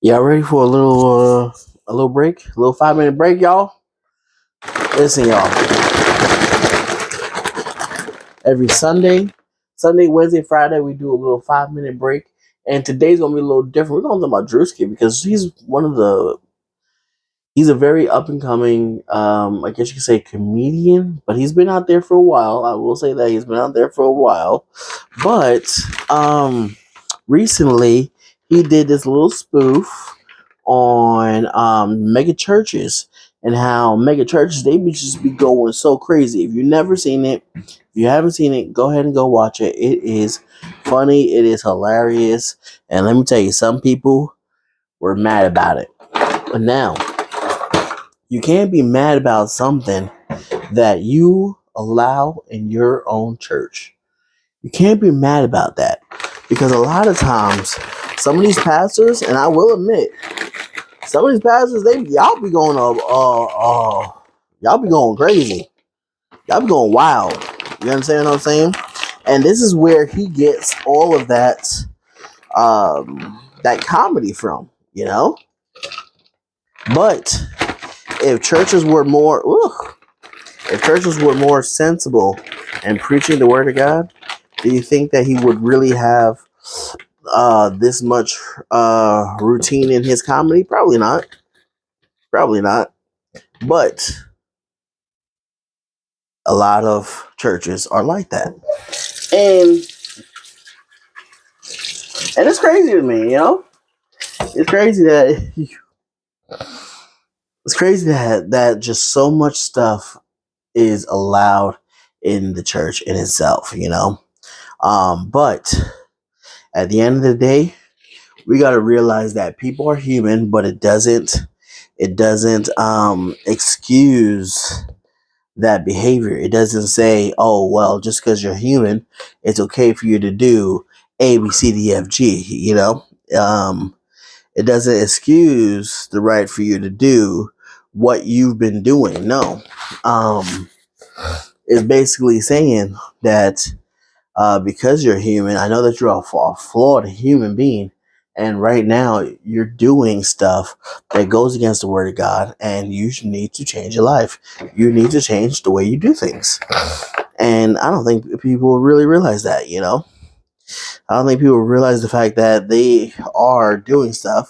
Y'all ready for a little break? A little 5 minute break, y'all? Listen, y'all. Every Sunday, Wednesday, Friday, we do a little 5 minute break. And today's gonna be a little different. We're gonna talk about Drewski because he's a very up and coming, I guess you could say comedian, but he's been out there for a while. I will say that he's been out there for a while. But recently he did this little spoof on mega churches and how mega churches they just be going so crazy. If you've never seen it, if you haven't seen it, go ahead and go watch it. It is funny, it is hilarious, and let me tell you, some people were mad about it. But now, you can't be mad about something that you allow in your own church. You can't be mad about that because a lot of times, some of these pastors, and I will admit, some of these pastors, y'all be going y'all be going crazy. Y'all be going wild. You understand what I'm saying? And this is where he gets all of that comedy from, you know. But if churches were more sensible and preaching the word of God, do you think that he would really have this much routine in his comedy? Probably not. Probably not. But a lot of churches are like that. And it's crazy to me, you know? It's crazy that just so much stuff is allowed in the church in itself, you know? But at the end of the day, we got to realize that people are human, but it doesn't excuse that behavior. It doesn't say, oh, well, just because you're human, it's okay for you to do A, B, C, D, F, G, you know? It doesn't excuse the right for you to do what you've been doing. No. It's basically saying that because you're human, I know that you're a flawed human being, and right now you're doing stuff that goes against the word of God, and you need to change your life. You need to change the way you do things. And I don't think people really realize that, you know? I don't think people realize the fact that they are doing stuff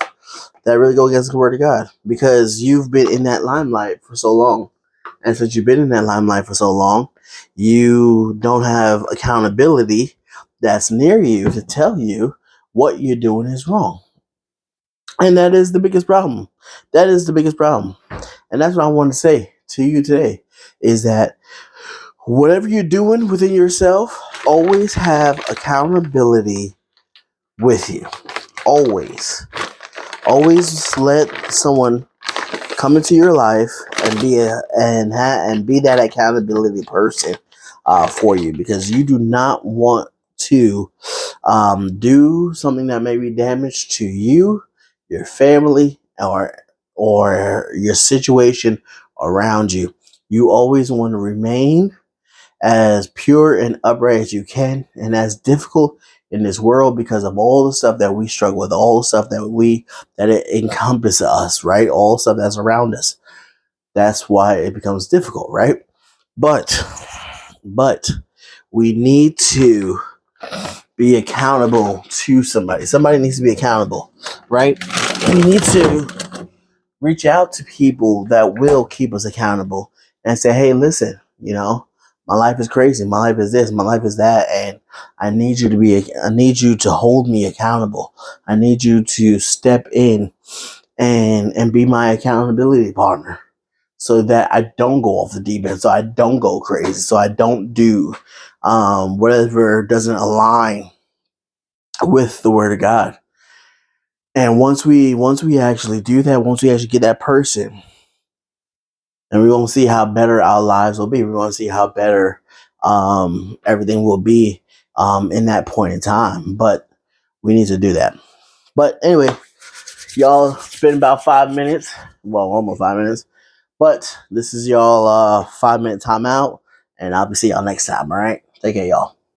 that really go against the word of God because you've been in that limelight for so long. And since you've been in that limelight for so long, you don't have accountability that's near you to tell you what you're doing is wrong. And that is the biggest problem. That is the biggest problem. And that's what I want to say to you today is that whatever you're doing within yourself, always have accountability with you. Always. Always let someone come into your life and be that accountability person for you, because you do not want to do something that may be damage to you, your family, or your situation around you. You always want to remain as pure and upright as you can, and as difficult in this world because of all the stuff that we struggle with, all the stuff that it encompasses us, right? All the stuff that's around us. That's why it becomes difficult, right? But we need to be accountable to somebody. Somebody needs to be accountable, right? We need to reach out to people that will keep us accountable and say, hey, listen, you know, my life is crazy. My life is this. My life is that. And I need you to hold me accountable. I need you to step in and be my accountability partner so that I don't go off the deep end, so I don't go crazy, so I don't do whatever doesn't align with the word of God. And once we actually do that, once we actually get that person, and we're going to see how better our lives will be. We're going to see how better everything will be in that point in time. But we need to do that. But anyway, y'all, it's been about 5 minutes. Well, almost 5 minutes. But this is y'all 5 minute timeout. And I'll be seeing y'all next time, all right? Take care, y'all.